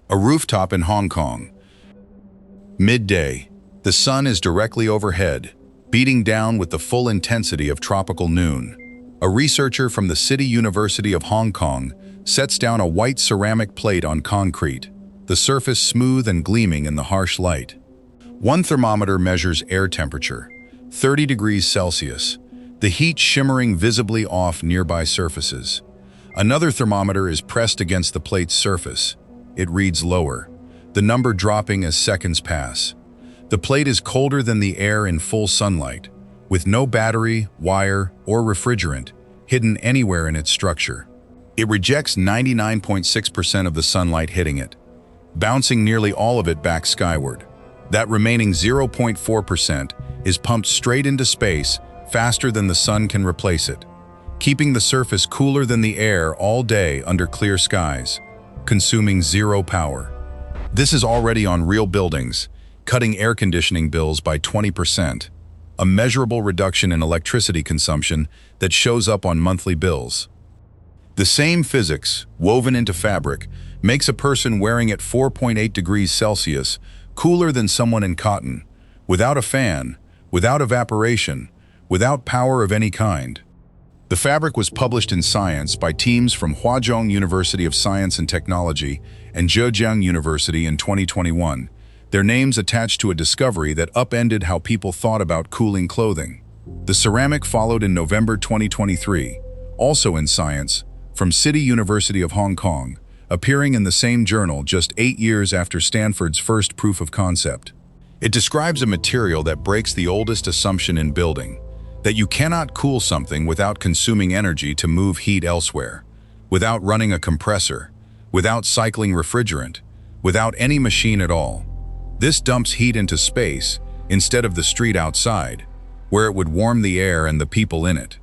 A rooftop in Hong Kong. Midday. The sun is directly overhead, beating down with the full intensity of tropical noon. A researcher from the City University of Hong Kong sets down a white ceramic plate on concrete, the surface smooth and gleaming in the harsh light. One thermometer measures air temperature, 30 degrees Celsius, the heat shimmering visibly off nearby surfaces. Another thermometer is pressed against the plate's surface. It reads lower, the number dropping as seconds pass. The plate is colder than the air in full sunlight, with no battery, wire, or refrigerant hidden anywhere in its structure. It rejects 99.6% of the sunlight hitting it, bouncing nearly all of it back skyward. That remaining 0.4% is pumped straight into space faster than the sun can replace it, keeping the surface cooler than the air all day under clear skies, consuming zero power. This is already on real buildings, cutting air conditioning bills by 20%, a measurable reduction in electricity consumption that shows up on monthly bills. The same physics, woven into fabric, makes a person wearing it 4.8 degrees Celsius cooler than someone in cotton, without a fan, without evaporation, without power of any kind. The fabric was published in Science by teams from Huazhong University of Science and Technology and Zhejiang University in 2021, their names attached to a discovery that upended how people thought about cooling clothing. The ceramic followed in November 2023, also in Science, from City University of Hong Kong, appearing in the same journal just 8 years after Stanford's first proof of concept. It describes a material that breaks the oldest assumption in building, that you cannot cool something without consuming energy to move heat elsewhere, without running a compressor, without cycling refrigerant, without any machine at all. This dumps heat into space instead of the street outside, where it would warm the air and the people in it.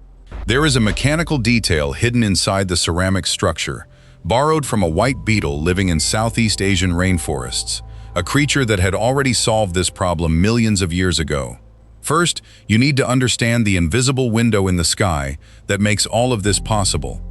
There is a mechanical detail hidden inside the ceramic structure, borrowed from a white beetle living in Southeast Asian rainforests, a creature that had already solved this problem millions of years ago. First, you need to understand the invisible window in the sky that makes all of this possible.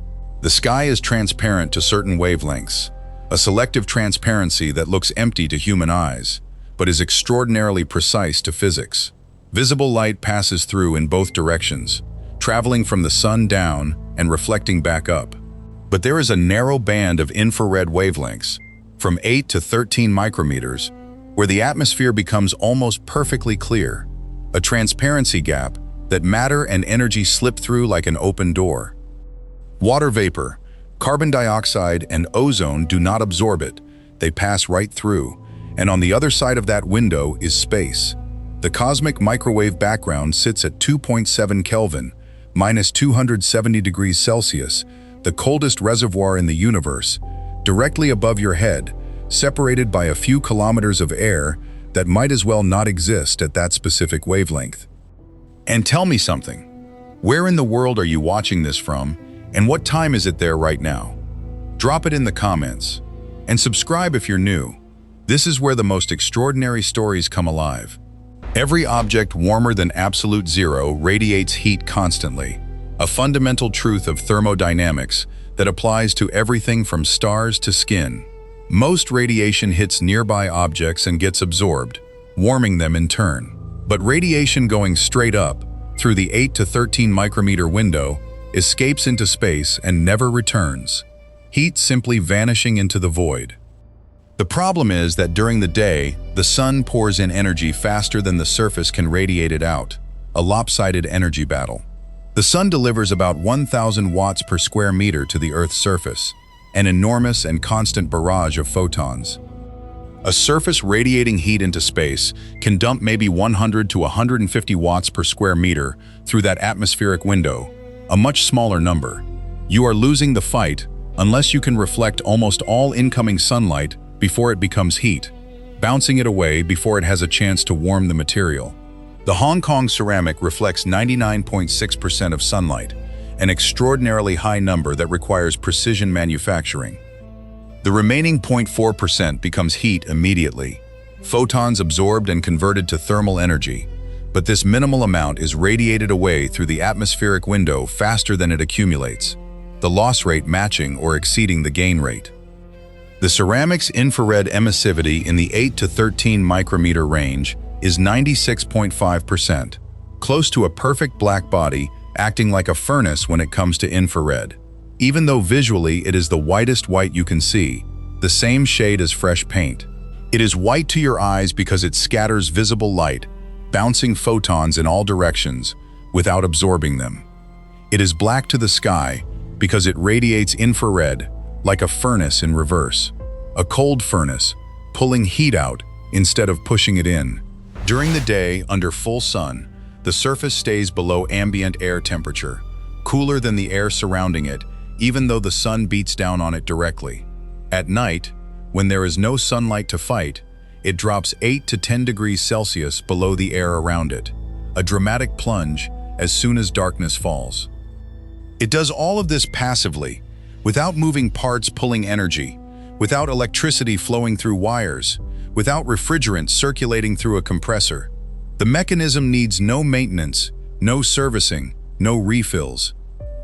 The sky is transparent to certain wavelengths, a selective transparency that looks empty to human eyes, but is extraordinarily precise to physics. Visible light passes through in both directions, traveling from the sun down and reflecting back up. But there is a narrow band of infrared wavelengths, from 8 to 13 micrometers, where the atmosphere becomes almost perfectly clear, a transparency gap that matter and energy slip through like an open door. Water vapor, carbon dioxide, and ozone do not absorb it. They pass right through, and on the other side of that window is space. The cosmic microwave background sits at 2.7 Kelvin, minus 270 degrees Celsius, the coldest reservoir in the universe, directly above your head, separated by a few kilometers of air that might as well not exist at that specific wavelength. And tell me something. Where in the world are you watching this from, and what time is it there right now? Drop it in the comments. And subscribe if you're new. This is where the most extraordinary stories come alive. Every object warmer than absolute zero radiates heat constantly, a fundamental truth of thermodynamics that applies to everything from stars to skin. Most radiation hits nearby objects and gets absorbed, warming them in turn. But radiation going straight up, through the 8 to 13 micrometer window, escapes into space and never returns, heat simply vanishing into the void. The problem is that during the day, the sun pours in energy faster than the surface can radiate it out, a lopsided energy battle. The sun delivers about 1,000 watts per square meter to the Earth's surface, an enormous and constant barrage of photons. A surface radiating heat into space can dump maybe 100 to 150 watts per square meter through that atmospheric window, a much smaller number. You are losing the fight unless you can reflect almost all incoming sunlight before it becomes heat, bouncing it away before it has a chance to warm the material. The Hong Kong ceramic reflects 99.6% of sunlight, an extraordinarily high number that requires precision manufacturing. The remaining 0.4% becomes heat immediately, photons absorbed and converted to thermal energy, but this minimal amount is radiated away through the atmospheric window faster than it accumulates, the loss rate matching or exceeding the gain rate. The ceramic's infrared emissivity in the 8 to 13 micrometer range is 96.5%, close to a perfect black body, acting like a furnace when it comes to infrared. Even though visually it is the whitest white you can see, the same shade as fresh paint. It is white to your eyes because it scatters visible light, bouncing photons in all directions without absorbing them. It is black to the sky because it radiates infrared like a furnace in reverse. A cold furnace, pulling heat out instead of pushing it in. During the day, under full sun, the surface stays below ambient air temperature, cooler than the air surrounding it, even though the sun beats down on it directly. At night, when there is no sunlight to fight, it drops 8 to 10 degrees Celsius below the air around it, a dramatic plunge as soon as darkness falls. It does all of this passively, without moving parts pulling energy, without electricity flowing through wires, without refrigerant circulating through a compressor. The mechanism needs no maintenance, no servicing, no refills.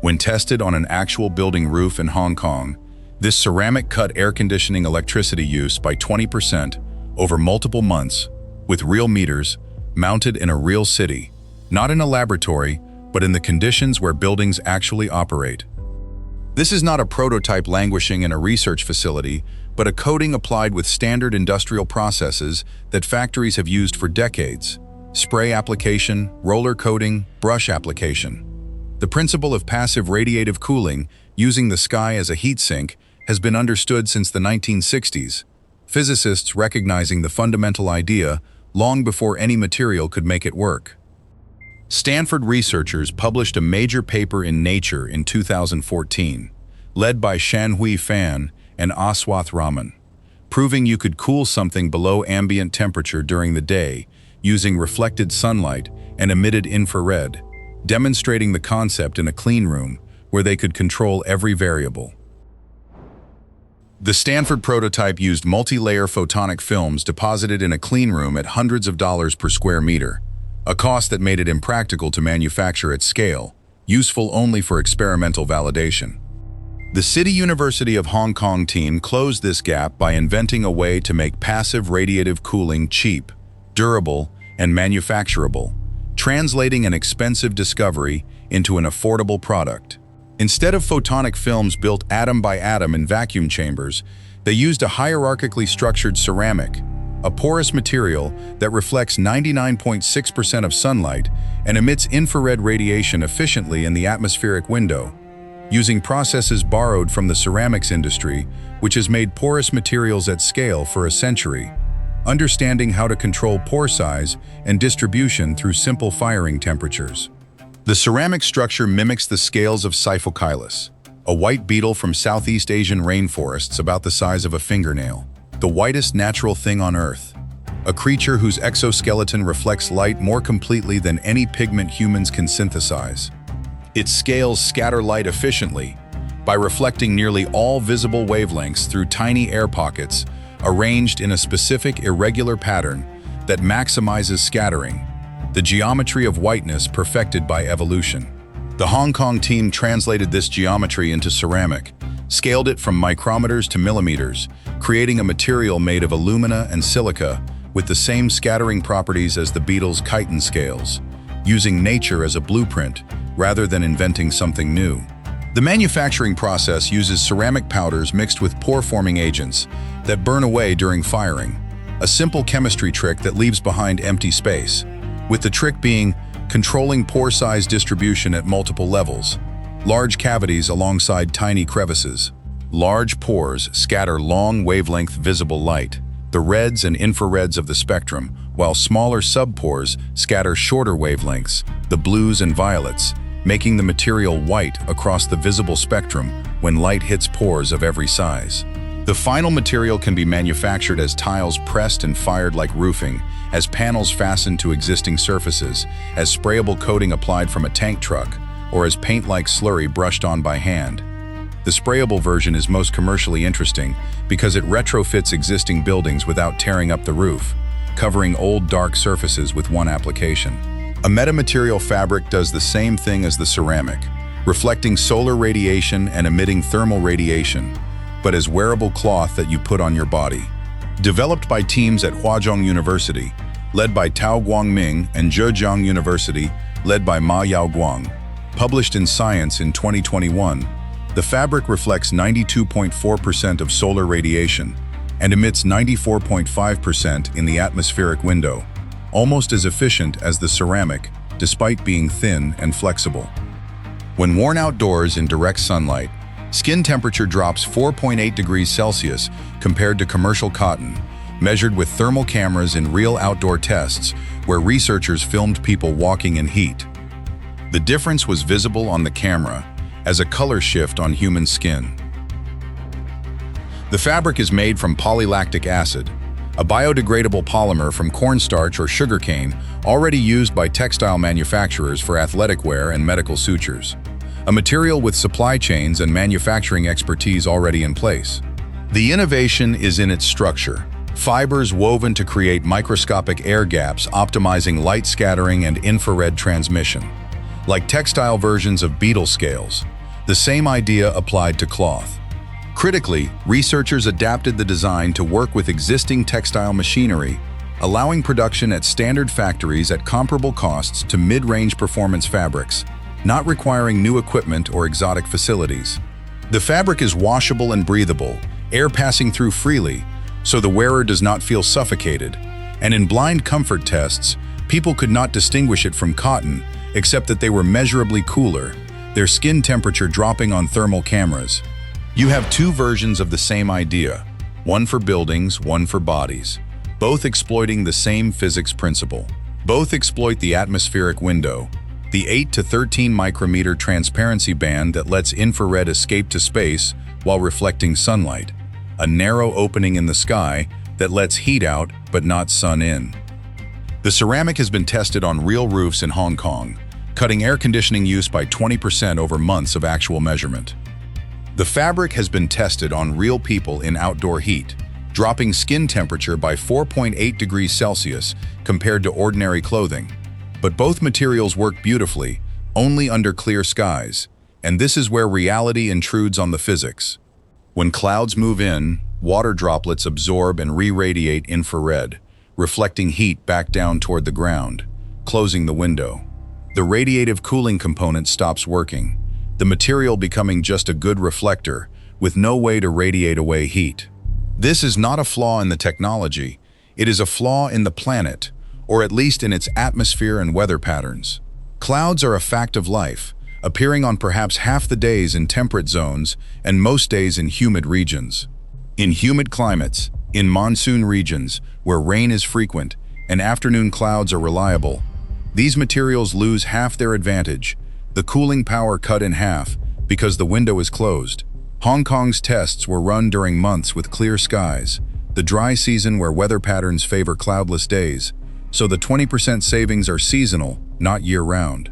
When tested on an actual building roof in Hong Kong, this ceramic cut air conditioning electricity use by 20% over multiple months, with real meters, mounted in a real city, not in a laboratory, but in the conditions where buildings actually operate. This is not a prototype languishing in a research facility, but a coating applied with standard industrial processes that factories have used for decades. Spray application, roller coating, brush application. The principle of passive radiative cooling, using the sky as a heat sink, has been understood since the 1960s, physicists recognizing the fundamental idea long before any material could make it work. Stanford researchers published a major paper in Nature in 2014, led by Shanhui Fan and Aswath Raman, proving you could cool something below ambient temperature during the day using reflected sunlight and emitted infrared, demonstrating the concept in a clean room where they could control every variable. The Stanford prototype used multi-layer photonic films deposited in a clean room at hundreds of dollars per square meter, a cost that made it impractical to manufacture at scale, useful only for experimental validation. The City University of Hong Kong team closed this gap by inventing a way to make passive radiative cooling cheap, durable, and manufacturable, translating an expensive discovery into an affordable product. Instead of photonic films built atom by atom in vacuum chambers, they used a hierarchically structured ceramic, a porous material that reflects 99.6% of sunlight and emits infrared radiation efficiently in the atmospheric window, using processes borrowed from the ceramics industry, which has made porous materials at scale for a century, understanding how to control pore size and distribution through simple firing temperatures. The ceramic structure mimics the scales of Siphochilus, a white beetle from Southeast Asian rainforests about the size of a fingernail, the whitest natural thing on Earth, a creature whose exoskeleton reflects light more completely than any pigment humans can synthesize. Its scales scatter light efficiently by reflecting nearly all visible wavelengths through tiny air pockets arranged in a specific irregular pattern that maximizes scattering, the geometry of whiteness perfected by evolution. The Hong Kong team translated this geometry into ceramic, scaled it from micrometers to millimeters, creating a material made of alumina and silica with the same scattering properties as the beetle's chitin scales, using nature as a blueprint rather than inventing something new. The manufacturing process uses ceramic powders mixed with pore-forming agents that burn away during firing, a simple chemistry trick that leaves behind empty space, with the trick being controlling pore size distribution at multiple levels, large cavities alongside tiny crevices. Large pores scatter long wavelength visible light, the reds and infrareds of the spectrum, while smaller subpores scatter shorter wavelengths, the blues and violets, making the material white across the visible spectrum when light hits pores of every size. The final material can be manufactured as tiles pressed and fired like roofing, as panels fastened to existing surfaces, as sprayable coating applied from a tank truck, or as paint-like slurry brushed on by hand. The sprayable version is most commercially interesting because it retrofits existing buildings without tearing up the roof, covering old dark surfaces with one application. A metamaterial fabric does the same thing as the ceramic, reflecting solar radiation and emitting thermal radiation, but as wearable cloth that you put on your body. Developed by teams at Huazhong University, led by Tao Guangming, and Zhejiang University, led by Ma Yaoguang. Published in Science in 2021, the fabric reflects 92.4% of solar radiation and emits 94.5% in the atmospheric window, almost as efficient as the ceramic, despite being thin and flexible. When worn outdoors in direct sunlight, skin temperature drops 4.8 degrees Celsius compared to commercial cotton, measured with thermal cameras in real outdoor tests where researchers filmed people walking in heat. The difference was visible on the camera as a color shift on human skin. The fabric is made from polylactic acid, a biodegradable polymer from cornstarch or sugarcane already used by textile manufacturers for athletic wear and medical sutures, a material with supply chains and manufacturing expertise already in place. The innovation is in its structure. Fibers woven to create microscopic air gaps, optimizing light scattering and infrared transmission. Like textile versions of beetle scales, the same idea applied to cloth. Critically, researchers adapted the design to work with existing textile machinery, allowing production at standard factories at comparable costs to mid-range performance fabrics, not requiring new equipment or exotic facilities. The fabric is washable and breathable, air passing through freely, so the wearer does not feel suffocated. And in blind comfort tests, people could not distinguish it from cotton, except that they were measurably cooler, their skin temperature dropping on thermal cameras. You have two versions of the same idea, one for buildings, one for bodies, both exploiting the same physics principle. Both exploit the atmospheric window, the 8 to 13 micrometer transparency band that lets infrared escape to space while reflecting sunlight, a narrow opening in the sky that lets heat out but not sun in. The ceramic has been tested on real roofs in Hong Kong, cutting air conditioning use by 20% over months of actual measurement. The fabric has been tested on real people in outdoor heat, dropping skin temperature by 4.8 degrees Celsius compared to ordinary clothing. But both materials work beautifully, only under clear skies, and this is where reality intrudes on the physics. When clouds move in, water droplets absorb and re-radiate infrared, reflecting heat back down toward the ground, closing the window. The radiative cooling component stops working, the material becoming just a good reflector, with no way to radiate away heat. This is not a flaw in the technology, it is a flaw in the planet, or at least in its atmosphere and weather patterns. Clouds are a fact of life, appearing on perhaps half the days in temperate zones and most days in humid regions. In humid climates, in monsoon regions, where rain is frequent and afternoon clouds are reliable, these materials lose half their advantage, the cooling power cut in half because the window is closed. Hong Kong's tests were run during months with clear skies, the dry season where weather patterns favor cloudless days, so the 20% savings are seasonal, not year-round.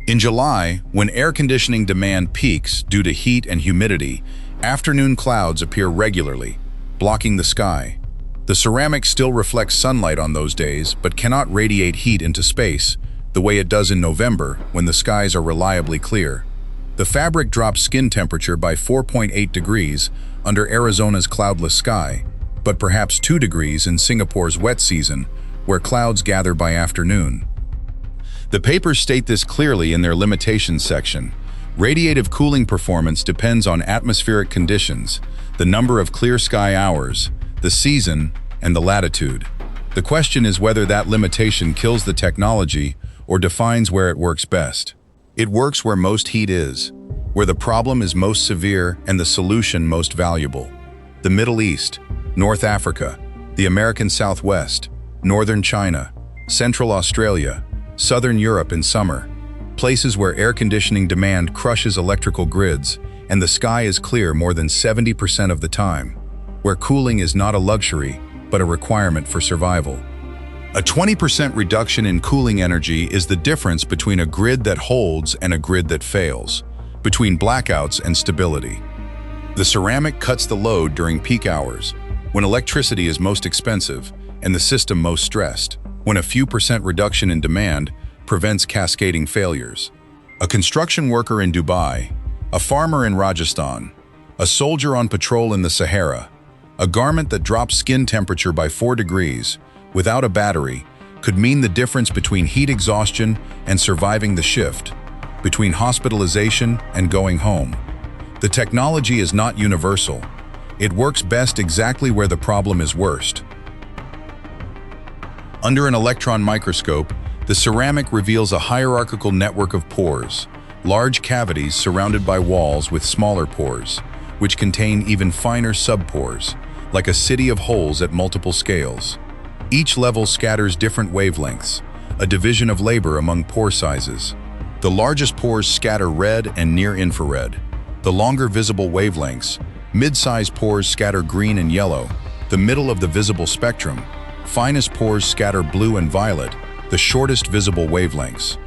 In July, when air conditioning demand peaks due to heat and humidity, afternoon clouds appear regularly, blocking the sky. The ceramic still reflects sunlight on those days, but cannot radiate heat into space, the way it does in November when the skies are reliably clear. The fabric drops skin temperature by 4.8 degrees under Arizona's cloudless sky, but perhaps 2 degrees in Singapore's wet season, where clouds gather by afternoon. The papers state this clearly in their limitations section. Radiative cooling performance depends on atmospheric conditions, the number of clear sky hours, the season, and the latitude. The question is whether that limitation kills the technology or defines where it works best. It works where most heat is, where the problem is most severe and the solution most valuable. The Middle East, North Africa, the American Southwest, Northern China, Central Australia, Southern Europe in summer, places where air conditioning demand crushes electrical grids and the sky is clear more than 70% of the time, where cooling is not a luxury but a requirement for survival. A 20% reduction in cooling energy is the difference between a grid that holds and a grid that fails, between blackouts and stability. The ceramic cuts the load during peak hours, when electricity is most expensive and the system most stressed, when a few percent reduction in demand prevents cascading failures. A construction worker in Dubai, a farmer in Rajasthan, A soldier on patrol in the Sahara. A garment that drops skin temperature by 4 degrees, without a battery, could mean the difference between heat exhaustion and surviving the shift, between hospitalization and going home. The technology is not universal. It works best exactly where the problem is worst. Under an electron microscope, the ceramic reveals a hierarchical network of pores, large cavities surrounded by walls with smaller pores, which contain even finer subpores, like a city of holes at multiple scales. Each level scatters different wavelengths, a division of labor among pore sizes. The largest pores scatter red and near-infrared. The longer visible wavelengths, mid-sized pores scatter green and yellow. The middle of the visible spectrum, finest pores scatter blue and violet, the shortest visible wavelengths.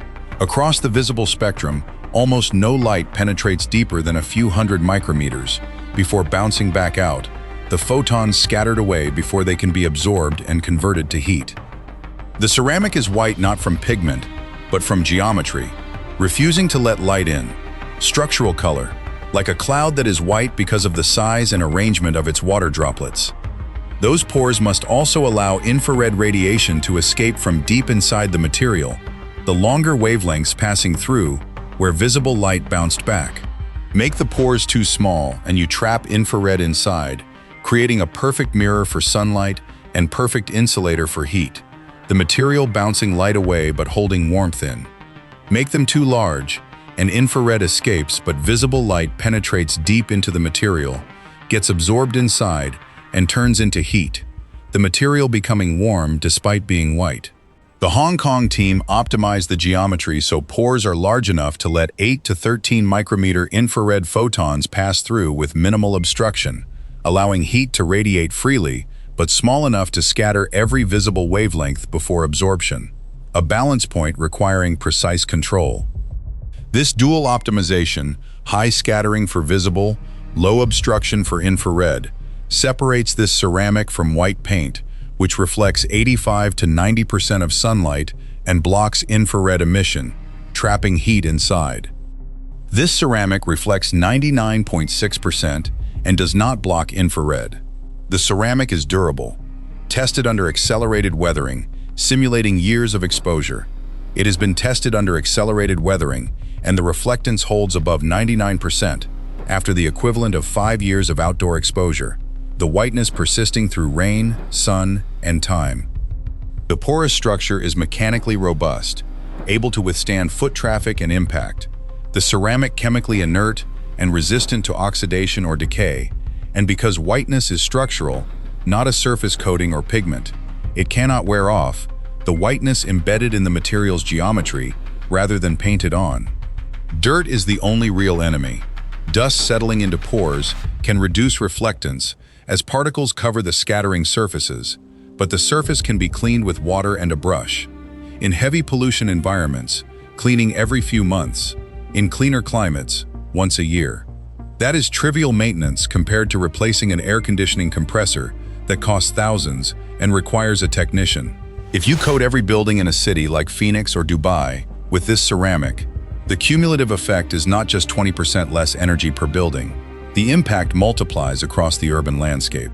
Across the visible spectrum, almost no light penetrates deeper than a few hundred micrometers. Before bouncing back out, the photons scattered away before they can be absorbed and converted to heat. The ceramic is white not from pigment, but from geometry, refusing to let light in. Structural color, like a cloud that is white because of the size and arrangement of its water droplets. Those pores must also allow infrared radiation to escape from deep inside the material, the longer wavelengths passing through, where visible light bounced back. Make the pores too small and you trap infrared inside, creating a perfect mirror for sunlight and perfect insulator for heat, the material bouncing light away but holding warmth in. Make them too large, and infrared escapes but visible light penetrates deep into the material, gets absorbed inside, and turns into heat, the material becoming warm despite being white. The Hong Kong team optimized the geometry so pores are large enough to let 8 to 13 micrometer infrared photons pass through with minimal obstruction, allowing heat to radiate freely, but small enough to scatter every visible wavelength before absorption, a balance point requiring precise control. This dual optimization, high scattering for visible, low obstruction for infrared, separates this ceramic from white paint, which reflects 85 to 90% of sunlight and blocks infrared emission, trapping heat inside. This ceramic reflects 99.6% and does not block infrared. The ceramic is durable, tested under accelerated weathering, simulating years of exposure. It has been tested under accelerated weathering, and the reflectance holds above 99% after the equivalent of 5 years of outdoor exposure, the whiteness persisting through rain, sun, and time. The porous structure is mechanically robust, able to withstand foot traffic and impact. The ceramic chemically inert and resistant to oxidation or decay, and because whiteness is structural, not a surface coating or pigment, it cannot wear off, the whiteness embedded in the material's geometry rather than painted on. Dirt is the only real enemy. Dust settling into pores can reduce reflectance as particles cover the scattering surfaces, but the surface can be cleaned with water and a brush. In heavy pollution environments, cleaning every few months. In cleaner climates, once a year. That is trivial maintenance compared to replacing an air conditioning compressor that costs thousands and requires a technician. If you coat every building in a city like Phoenix or Dubai with this ceramic, the cumulative effect is not just 20% less energy per building. The impact multiplies across the urban landscape.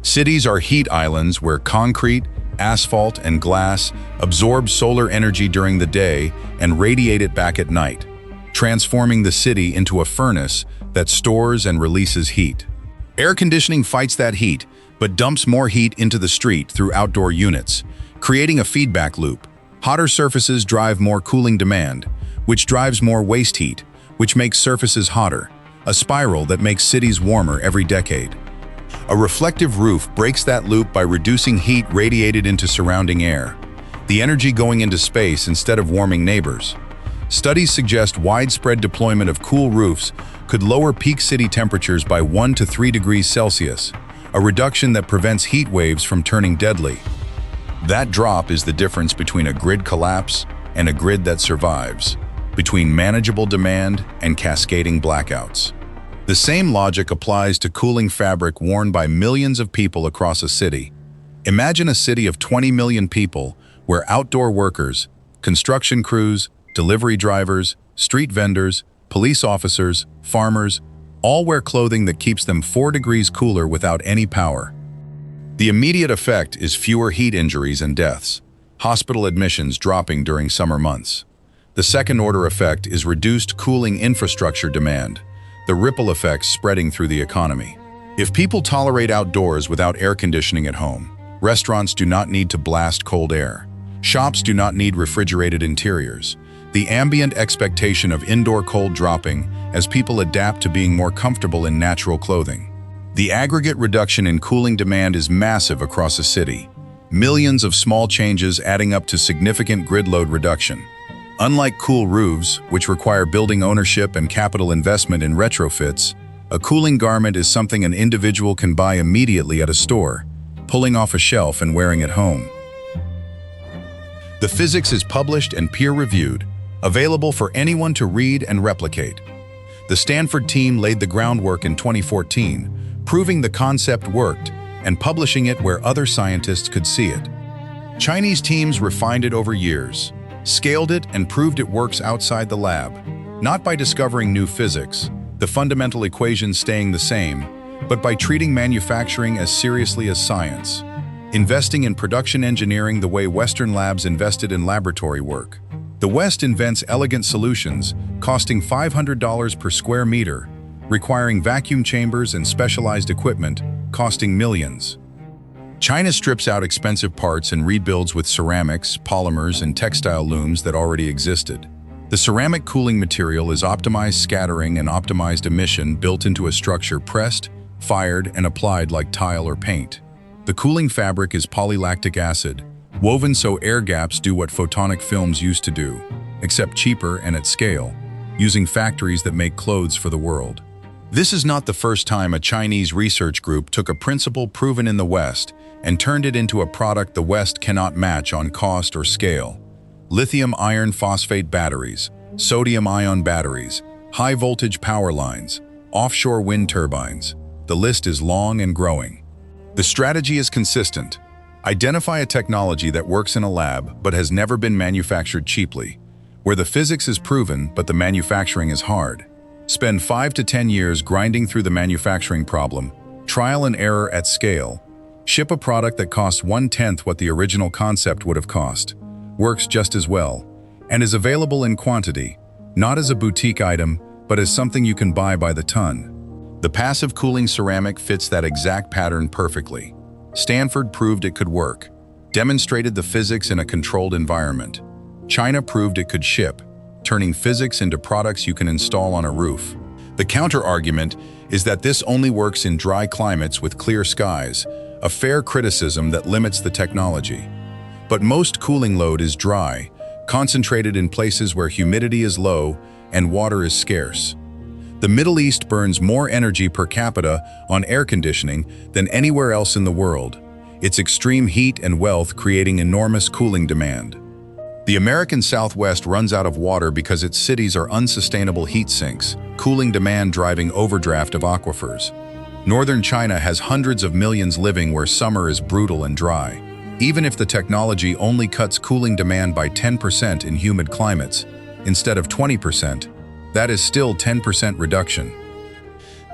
Cities are heat islands where concrete, asphalt, and glass absorb solar energy during the day and radiate it back at night, transforming the city into a furnace that stores and releases heat. Air conditioning fights that heat, but dumps more heat into the street through outdoor units, creating a feedback loop. Hotter surfaces drive more cooling demand, which drives more waste heat, which makes surfaces hotter, a spiral that makes cities warmer every decade. A reflective roof breaks that loop by reducing heat radiated into surrounding air, the energy going into space instead of warming neighbors. Studies suggest widespread deployment of cool roofs could lower peak city temperatures by 1 to 3 degrees Celsius, a reduction that prevents heat waves from turning deadly. That drop is the difference between a grid collapse and a grid that survives, between manageable demand and cascading blackouts. The same logic applies to cooling fabric worn by millions of people across a city. Imagine a city of 20 million people where outdoor workers, construction crews, delivery drivers, street vendors, police officers, farmers, All wear clothing that keeps them 4 degrees cooler without any power. The immediate effect is fewer heat injuries and deaths, hospital admissions dropping during summer months. The second-order effect is reduced cooling infrastructure demand, the ripple effects spreading through the economy. If people tolerate outdoors without air conditioning at home, restaurants do not need to blast cold air. Shops do not need refrigerated interiors. The ambient expectation of indoor cold dropping as people adapt to being more comfortable in natural clothing. The aggregate reduction in cooling demand is massive across a city. Millions of small changes adding up to significant grid load reduction. Unlike cool roofs, which require building ownership and capital investment in retrofits, a cooling garment is something an individual can buy immediately at a store, pulling off a shelf and wearing at home. The physics is published and peer-reviewed, available for anyone to read and replicate. The Stanford team laid the groundwork in 2014, proving the concept worked and publishing it where other scientists could see it. Chinese teams refined it over years, scaled it and proved it works outside the lab, not by discovering new physics, the fundamental equations staying the same, but by treating manufacturing as seriously as science, investing in production engineering the way Western labs invested in laboratory work. The West invents elegant solutions, costing $500 per square meter, requiring vacuum chambers and specialized equipment, costing millions. China strips out expensive parts and rebuilds with ceramics, polymers, and textile looms that already existed. The ceramic cooling material is optimized scattering and optimized emission built into a structure pressed, fired, and applied like tile or paint. The cooling fabric is polylactic acid, woven so air gaps do what photonic films used to do, except cheaper and at scale, using factories that make clothes for the world. This is not the first time a Chinese research group took a principle proven in the West and turned it into a product the West cannot match on cost or scale. Lithium iron phosphate batteries, sodium-ion batteries, high-voltage power lines, offshore wind turbines. The list is long and growing. The strategy is consistent. Identify a technology that works in a lab but has never been manufactured cheaply, where the physics is proven but the manufacturing is hard. Spend 5 to 10 years grinding through the manufacturing problem, trial and error at scale. Ship a product that costs 1/10 what the original concept would have cost, works just as well, and is available in quantity, not as a boutique item, but as something you can buy by the ton. The passive cooling ceramic fits that exact pattern perfectly. Stanford proved it could work, demonstrated the physics in a controlled environment. China proved it could ship, turning physics into products you can install on a roof. The counter-argument is that this only works in dry climates with clear skies, a fair criticism that limits the technology. But most cooling load is dry, concentrated in places where humidity is low and water is scarce. The Middle East burns more energy per capita on air conditioning than anywhere else in the world, its extreme heat and wealth creating enormous cooling demand. The American Southwest runs out of water because its cities are unsustainable heat sinks, cooling demand driving overdraft of aquifers. Northern China has hundreds of millions living where summer is brutal and dry. Even if the technology only cuts cooling demand by 10% in humid climates, instead of 20%, that is still 10% reduction.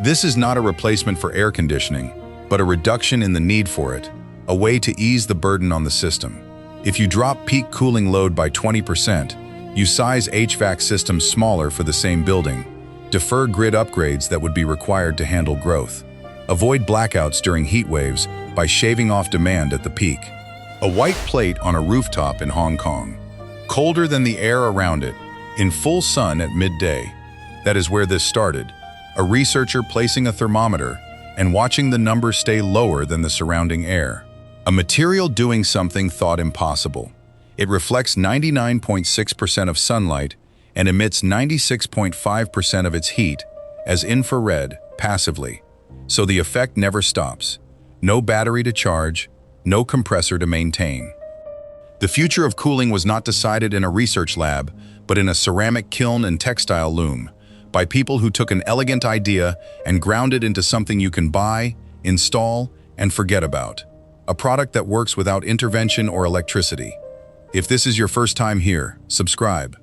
This is not a replacement for air conditioning, but a reduction in the need for it, a way to ease the burden on the system. If you drop peak cooling load by 20%, you size HVAC systems smaller for the same building, defer grid upgrades that would be required to handle growth, avoid blackouts during heat waves by shaving off demand at the peak. A white plate on a rooftop in Hong Kong, colder than the air around it, in full sun at midday. That is where this started, a researcher placing a thermometer and watching the numbers stay lower than the surrounding air. A material doing something thought impossible. It reflects 99.6% of sunlight and emits 96.5% of its heat as infrared passively. So the effect never stops. No battery to charge, no compressor to maintain. The future of cooling was not decided in a research lab, but in a ceramic kiln and textile loom, by people who took an elegant idea and ground it into something you can buy, install, and forget about. A product that works without intervention or electricity. If this is your first time here, subscribe.